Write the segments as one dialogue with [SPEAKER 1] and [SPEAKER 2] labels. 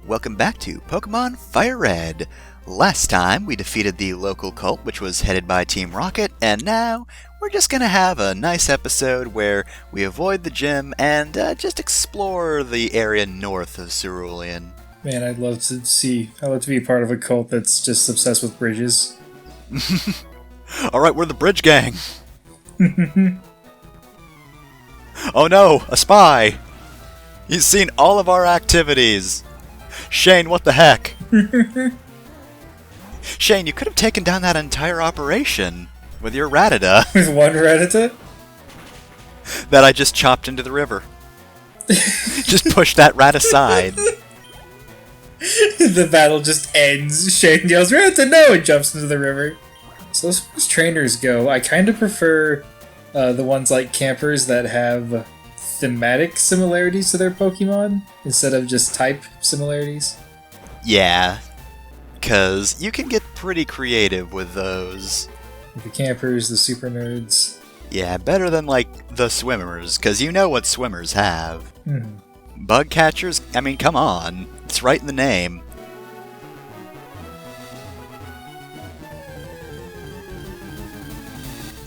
[SPEAKER 1] welcome back to Pokemon FireRed. Last time we defeated the local cult, which was headed by Team Rocket, and now we're just gonna have a nice episode where we avoid the gym and just explore the area north of Cerulean.
[SPEAKER 2] Man, I'd love to be part of a cult that's just obsessed with bridges.
[SPEAKER 1] Alright, we're the Bridge Gang! Oh no, a spy! He's seen all of our activities! Shane, what the heck? Shane, you could have taken down that entire operation with your Rattata.
[SPEAKER 2] With one Rattata?
[SPEAKER 1] That I just chopped into the river. Just push that rat aside.
[SPEAKER 2] The battle just ends. Shane yells, Rattata, no! And jumps into the river. So as far as trainers go, I kind of prefer the ones like campers that have thematic similarities to their Pokemon instead of just type similarities.
[SPEAKER 1] Yeah, because you can get pretty creative with those.
[SPEAKER 2] The campers, the super nerds.
[SPEAKER 1] Yeah, better than, like, the swimmers, because you know what swimmers have. Bug catchers? I mean, come on. It's right in the name.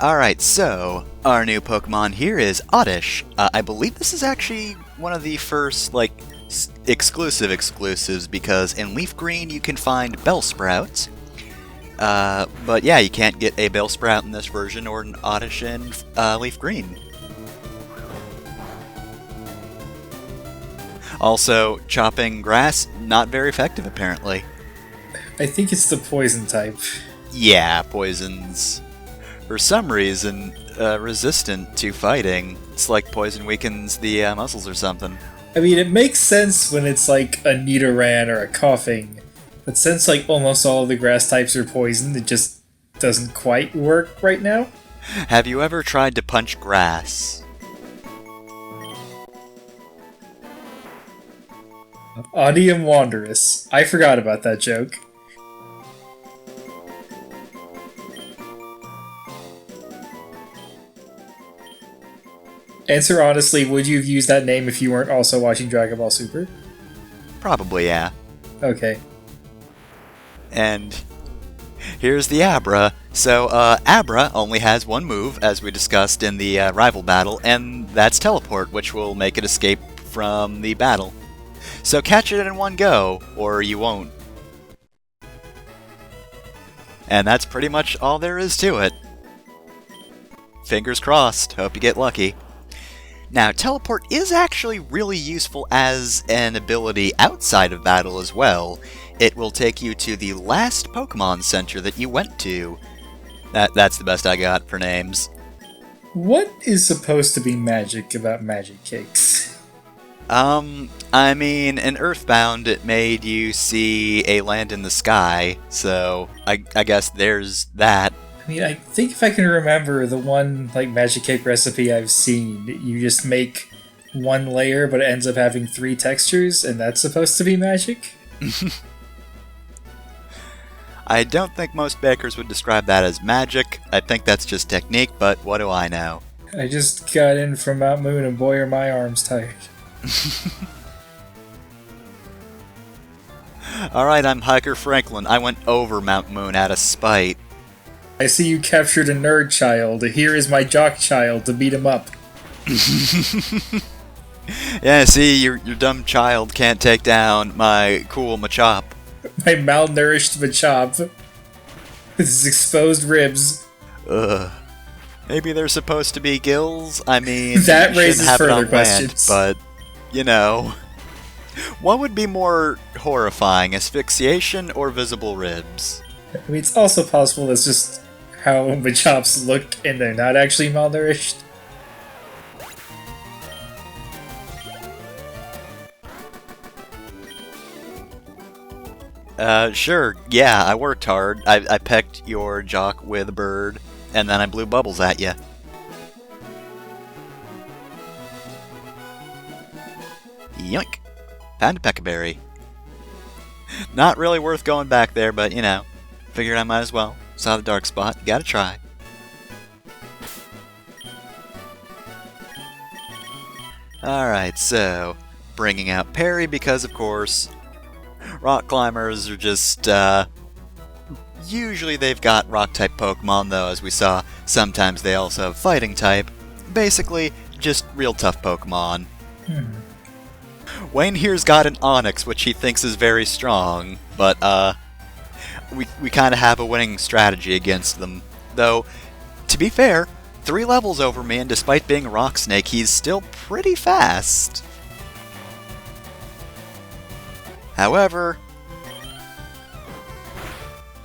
[SPEAKER 1] Alright, so, our new Pokemon here is Oddish. I believe this is actually one of the first, like, exclusives, because in Leaf Green you can find Bellsprout. But yeah, you can't get a Bellsprout in this version or an Oddish in Leaf Green. Also, chopping grass, not very effective apparently.
[SPEAKER 2] I think it's the poison type.
[SPEAKER 1] Yeah, poisons. For some reason, resistant to fighting. It's like poison weakens the muscles or something.
[SPEAKER 2] I mean, it makes sense when it's like a Nidoran or a Coughing, but since like almost all of the grass types are poisoned, it just doesn't quite work right now.
[SPEAKER 1] Have you ever tried to punch grass?
[SPEAKER 2] Audium Wanderus. I forgot about that joke. Answer honestly, would you have used that name if you weren't also watching Dragon Ball Super?
[SPEAKER 1] Probably, yeah.
[SPEAKER 2] Okay.
[SPEAKER 1] And here's the Abra. So, Abra only has one move, as we discussed in the rival battle, and that's Teleport, which will make it escape from the battle. So catch it in one go, or you won't. And that's pretty much all there is to it. Fingers crossed. Hope you get lucky. Now, Teleport is actually really useful as an ability outside of battle as well. It will take you to the last Pokemon Center that you went to. That's the best I got for names.
[SPEAKER 2] What is supposed to be magic about magic cakes?
[SPEAKER 1] I mean, in Earthbound, it made you see a land in the sky, so I guess there's that.
[SPEAKER 2] I mean, I think if I can remember the one, like, magic cake recipe I've seen, you just make one layer, but it ends up having 3 textures, and that's supposed to be magic?
[SPEAKER 1] I don't think most bakers would describe that as magic. I think that's just technique, but what do I know?
[SPEAKER 2] I just got in from Mount Moon, and boy are my arms tired.
[SPEAKER 1] Alright, I'm Hiker Franklin. I went over Mount Moon out of spite.
[SPEAKER 2] I see you captured a nerd child. Here is my jock child to beat him up.
[SPEAKER 1] Yeah, see, your dumb child can't take down my cool Machop.
[SPEAKER 2] My malnourished Machop. With his exposed ribs.
[SPEAKER 1] Ugh. Maybe they're supposed to be gills? I mean,
[SPEAKER 2] that
[SPEAKER 1] you
[SPEAKER 2] raises
[SPEAKER 1] have
[SPEAKER 2] further
[SPEAKER 1] it on
[SPEAKER 2] questions.
[SPEAKER 1] Land, but, you know. What would be more horrifying, asphyxiation or visible ribs?
[SPEAKER 2] I mean, it's also possible that's just how Machops look and they're not actually malnourished.
[SPEAKER 1] Sure, yeah, I worked hard. I pecked your jock with a bird, and then I blew bubbles at you. Yoink! Found a peckaberry. Not really worth going back there, but, you know, figured I might as well. Saw the dark spot, gotta try. Alright, so, bringing out Perry because, of course, Rock climbers are just, usually they've got rock-type Pokemon, though, as we saw. Sometimes they also have fighting-type. Basically, just real tough Pokemon. Wayne here's got an Onix, which he thinks is very strong, but, we kind of have a winning strategy against them. Though, to be fair, 3 levels over me, and despite being a Rock Snake, he's still pretty fast. However,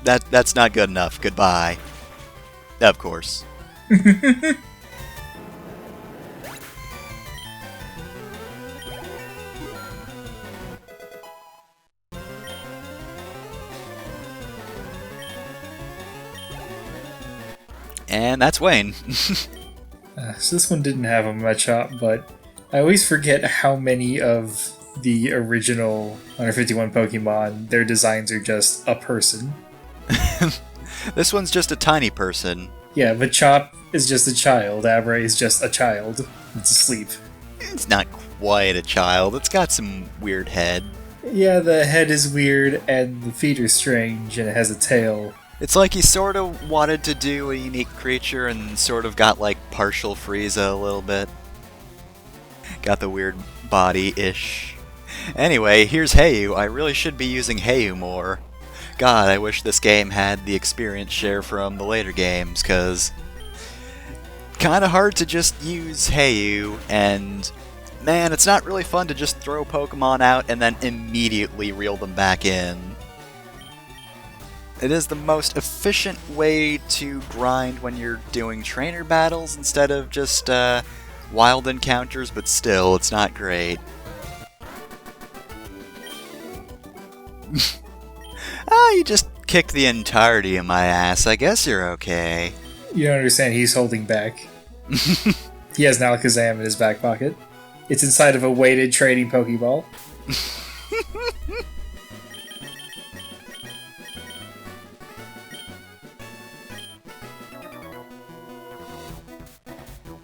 [SPEAKER 1] that's not good enough. Goodbye. Of course. And that's Wayne.
[SPEAKER 2] So this one didn't have a Machop, but I always forget how many of the original 151 Pokemon, their designs are just a person.
[SPEAKER 1] This one's just a tiny person.
[SPEAKER 2] Yeah, Machop is just a child. Abra is just a child. It's asleep.
[SPEAKER 1] It's not quite a child. It's got some weird head.
[SPEAKER 2] Yeah, the head is weird, and the feet are strange, and it has a tail.
[SPEAKER 1] It's like he sort of wanted to do a unique creature and sort of got like partial Frieza a little bit. Got the weird body-ish. Anyway, here's Hayu. I really should be using Hayu more. God, I wish this game had the experience share from the later games, cause kinda hard to just use Hayu, and man, it's not really fun to just throw Pokemon out and then immediately reel them back in. It is the most efficient way to grind when you're doing trainer battles instead of just wild encounters, but still, it's not great. You just kicked the entirety of my ass. I guess you're okay.
[SPEAKER 2] You don't understand, he's holding back. He has an Alakazam in his back pocket. It's inside of a weighted trading Pokeball.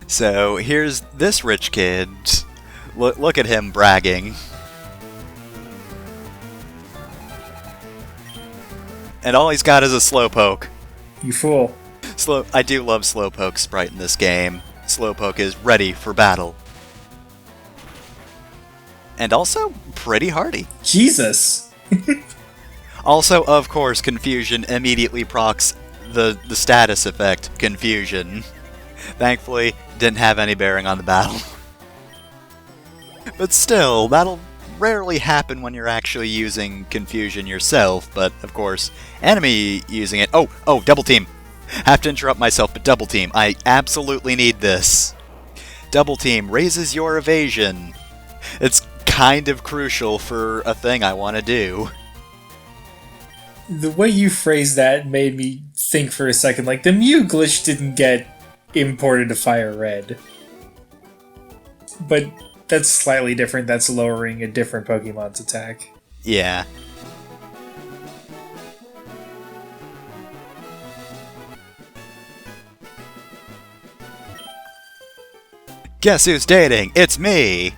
[SPEAKER 1] So, here's this rich kid. Look at him bragging. And all he's got is a Slowpoke.
[SPEAKER 2] You fool.
[SPEAKER 1] I do love Slowpoke's sprite in this game. Slowpoke is ready for battle. And also, pretty hardy.
[SPEAKER 2] Jesus!
[SPEAKER 1] Also, of course, Confusion immediately procs the status effect, Confusion. Thankfully, didn't have any bearing on the battle. But still, that'll rarely happen when you're actually using Confusion yourself, but of course, enemy using it. Oh, double team! Have to interrupt myself, but double team. I absolutely need this. Double team raises your evasion. It's kind of crucial for a thing I want to do.
[SPEAKER 2] The way you phrased that made me think for a second, like, the Mew glitch didn't get imported to FireRed. But that's slightly different. That's lowering a different Pokemon's attack.
[SPEAKER 1] Yeah. Guess who's dating? It's me!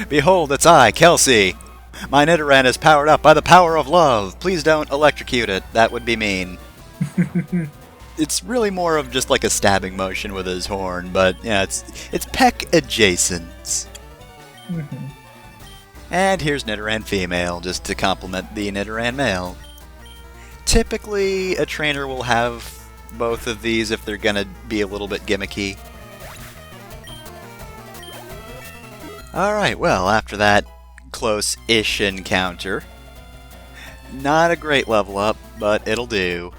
[SPEAKER 1] Behold, it's I, Kelsey! My Nidoran is powered up by the power of love! Please don't electrocute it, that would be mean. It's really more of just like a stabbing motion with his horn, but yeah, it's peck adjacent. And here's Nidoran female, just to complement the Nidoran male. Typically, a trainer will have both of these if they're gonna be a little bit gimmicky. Alright, well, after that close-ish encounter, not a great level up, but it'll do.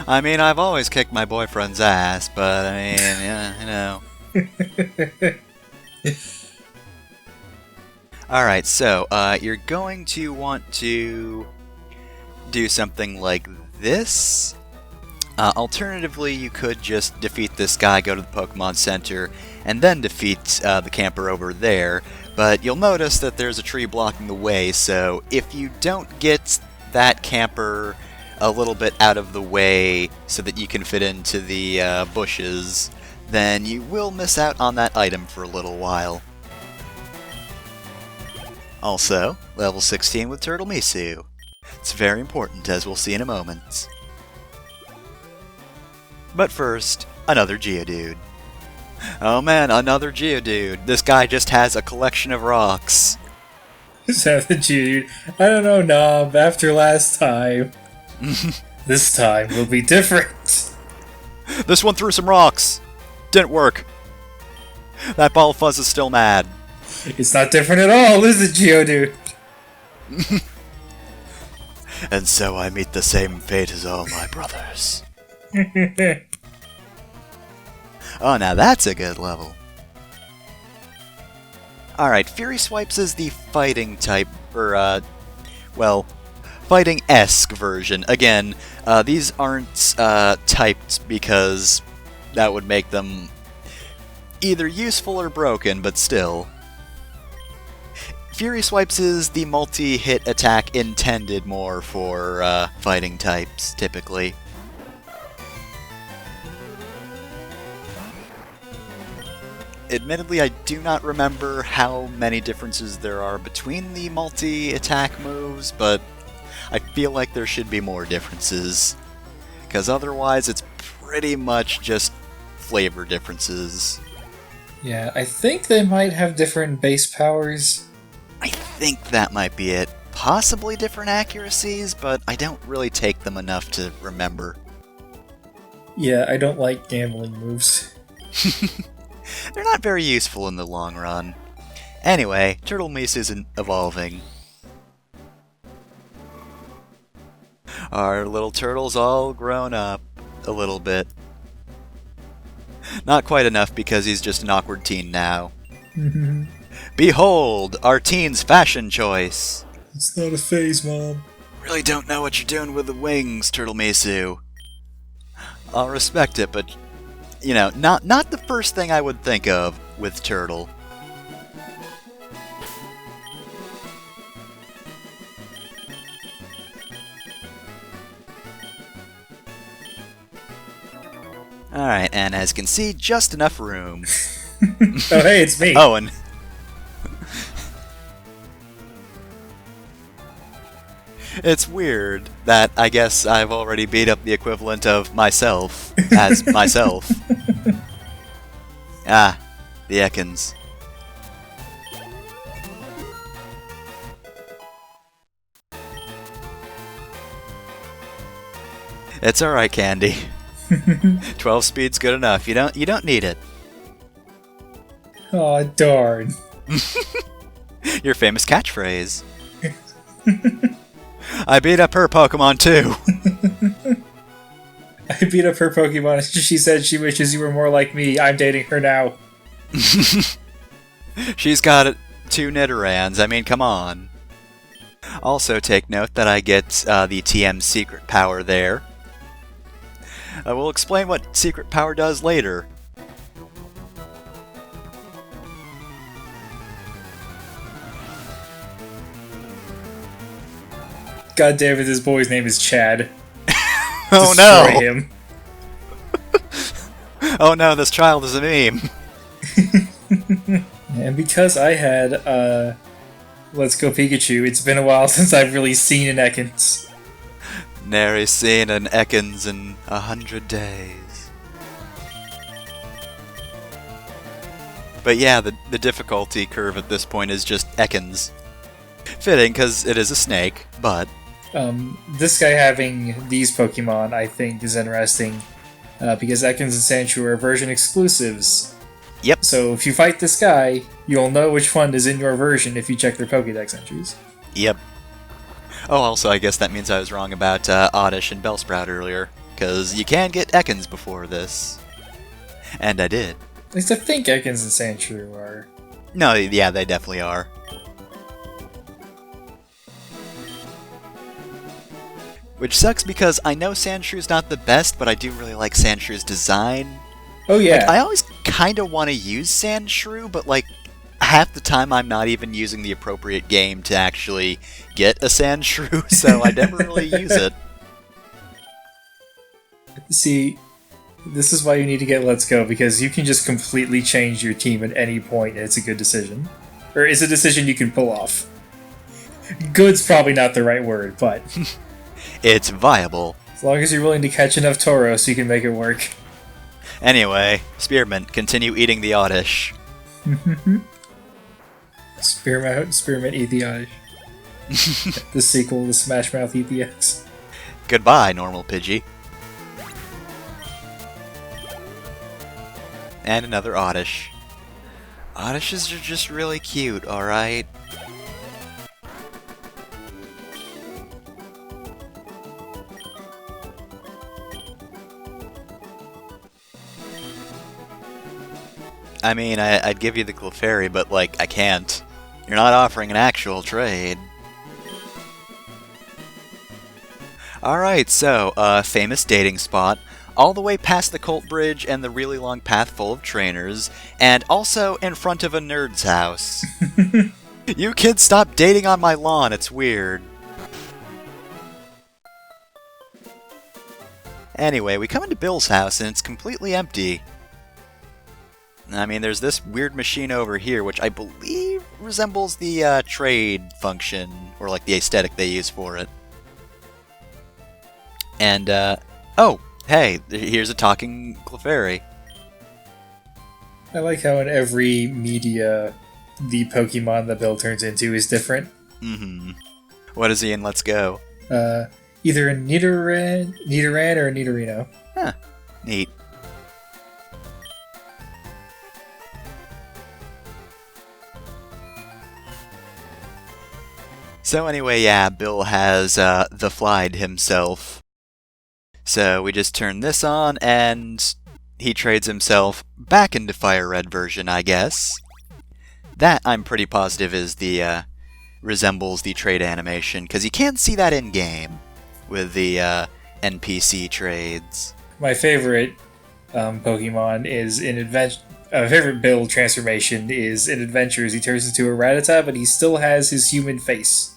[SPEAKER 1] I mean, I've always kicked my boyfriend's ass, but I mean, yeah, you know. Alright, so, you're going to want to do something like this. Alternatively, you could just defeat this guy, go to the Pokemon Center, and then defeat the camper over there. But you'll notice that there's a tree blocking the way, so if you don't get that camper a little bit out of the way so that you can fit into the bushes, then you will miss out on that item for a little while. Also, level 16 with Turtle Misu. It's very important, as we'll see in a moment. But first, another Geodude. Oh man, another Geodude. This guy just has a collection of rocks.
[SPEAKER 2] Just have the Geodude. I don't know, Knob. After last time. This time will be different.
[SPEAKER 1] This one threw some rocks. Didn't work. That ball of fuzz is still mad.
[SPEAKER 2] It's not different at all, is it, Geodude?
[SPEAKER 1] And so I meet the same fate as all my brothers. Oh, now that's a good level. Alright, Fury Swipes is the fighting type, or, well, fighting-esque version. Again, these aren't typed because that would make them either useful or broken, but still. Fury Swipes is the multi-hit attack intended more for fighting types, typically. Admittedly, I do not remember how many differences there are between the multi-attack moves, but I feel like there should be more differences. Because otherwise, it's pretty much just flavor differences.
[SPEAKER 2] Yeah, I think they might have different base powers.
[SPEAKER 1] I think that might be it. Possibly different accuracies, but I don't really take them enough to remember.
[SPEAKER 2] Yeah, I don't like gambling moves.
[SPEAKER 1] They're not very useful in the long run. Anyway, Turtle Meese isn't evolving. Our little turtle's all grown up a little bit. Not quite enough because he's just an awkward teen now. Behold, our teen's fashion choice.
[SPEAKER 2] It's not a phase, Mom.
[SPEAKER 1] Really don't know what you're doing with the wings, Turtle Mesu. I'll respect it, but you know, not the first thing I would think of with Turtle. Alright, and as you can see, just enough room.
[SPEAKER 2] Oh, hey, it's me.
[SPEAKER 1] Oh, and it's weird that I guess I've already beat up the equivalent of myself as myself. Ah, the Ekans. It's alright, Candy. 12 speed's good enough. You don't need it.
[SPEAKER 2] Aw, darn.
[SPEAKER 1] Your famous catchphrase. I beat up her Pokemon too.
[SPEAKER 2] I beat up her Pokemon. She said she wishes you were more like me. I'm dating her now.
[SPEAKER 1] She's got 2 Nidorans. I mean, come on. Also, take note that I get the TM secret power there. I will explain what secret power does later.
[SPEAKER 2] God damn it, this boy's name is Chad.
[SPEAKER 1] Oh
[SPEAKER 2] Destroy
[SPEAKER 1] no!
[SPEAKER 2] him.
[SPEAKER 1] Oh no, this child is a meme.
[SPEAKER 2] And because I had, Let's Go Pikachu, it's been a while since I've really seen an Ekans.
[SPEAKER 1] Nary seen an Ekans in 100 days. But yeah, the difficulty curve at this point is just Ekans. Fitting, because it is a snake, but...
[SPEAKER 2] This guy having these Pokemon, I think, is interesting, because Ekans and Sandshrew are version exclusives.
[SPEAKER 1] Yep.
[SPEAKER 2] So if you fight this guy, you'll know which one is in your version if you check their Pokédex entries.
[SPEAKER 1] Yep. Oh, also, I guess that means I was wrong about Oddish and Bellsprout earlier, because you can get Ekans before this. And I did.
[SPEAKER 2] At least I think Ekans and Sandshrew are.
[SPEAKER 1] No, yeah, they definitely are. Which sucks because I know Sandshrew's not the best, but I do really like Sandshrew's design.
[SPEAKER 2] Oh yeah.
[SPEAKER 1] Like, I always kind of want to use Sandshrew, but like, half the time I'm not even using the appropriate game to actually get a Sandshrew, so I never really use it.
[SPEAKER 2] See, this is why you need to get Let's Go, because you can just completely change your team at any point, and it's a good decision. Or it's a decision you can pull off. Good's probably not the right word, but...
[SPEAKER 1] It's viable.
[SPEAKER 2] As long as you're willing to catch enough Tauros, you can make it work.
[SPEAKER 1] Anyway, Spearmint, continue eating the Oddish.
[SPEAKER 2] Spearmint eat the Oddish. The sequel to Smash Mouth eat the X.
[SPEAKER 1] Goodbye, normal Pidgey. And another Oddish. Oddishes are just really cute, alright? I mean, I'd give you the Clefairy, but, like, I can't. You're not offering an actual trade. Alright, so, famous dating spot, all the way past the Colt Bridge and the really long path full of trainers, and also in front of a nerd's house. You kids stop dating on my lawn, it's weird. Anyway, we come into Bill's house and it's completely empty. I mean, there's this weird machine over here, which I believe resembles the trade function, or like the aesthetic they use for it. And, oh, hey, here's a talking Clefairy.
[SPEAKER 2] I like how in every media, the Pokemon that Bill turns into is different.
[SPEAKER 1] Mm-hmm. What is he in Let's Go?
[SPEAKER 2] Either a Nidoran or a Nidorino.
[SPEAKER 1] Huh, neat. So anyway, yeah, Bill has the Flied himself. So we just turn this on, and he trades himself back into FireRed version, I guess. That, I'm pretty positive, is the resembles the trade animation, because you can't see that in-game with the NPC trades.
[SPEAKER 2] My favorite Pokemon is in Adventure. Favorite Bill transformation is in Adventures. He turns into a Rattata, but he still has his human face.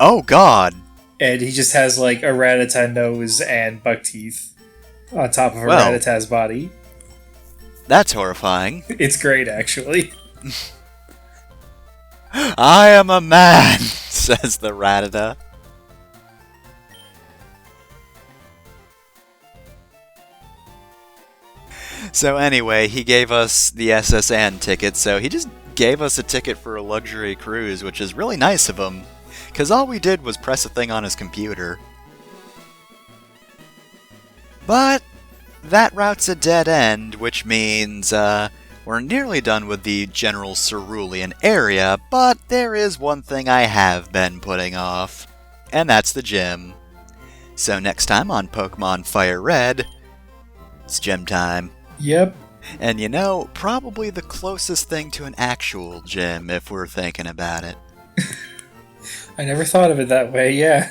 [SPEAKER 1] Oh god!
[SPEAKER 2] And he just has like a Rattata nose and buck teeth on top of a Rattata's body.
[SPEAKER 1] That's horrifying.
[SPEAKER 2] It's great, actually.
[SPEAKER 1] I am a man, says the Rattata. So anyway, he gave us the SSN ticket, so he just gave us a ticket for a luxury cruise, which is really nice of him. Because all we did was press a thing on his computer. But that route's a dead end, which means we're nearly done with the general Cerulean area, but there is one thing I have been putting off, and that's the gym. So next time on Pokemon FireRed, it's gym time.
[SPEAKER 2] Yep.
[SPEAKER 1] And you know, probably the closest thing to an actual gym, if we're thinking about it.
[SPEAKER 2] I never thought of it that way, yeah.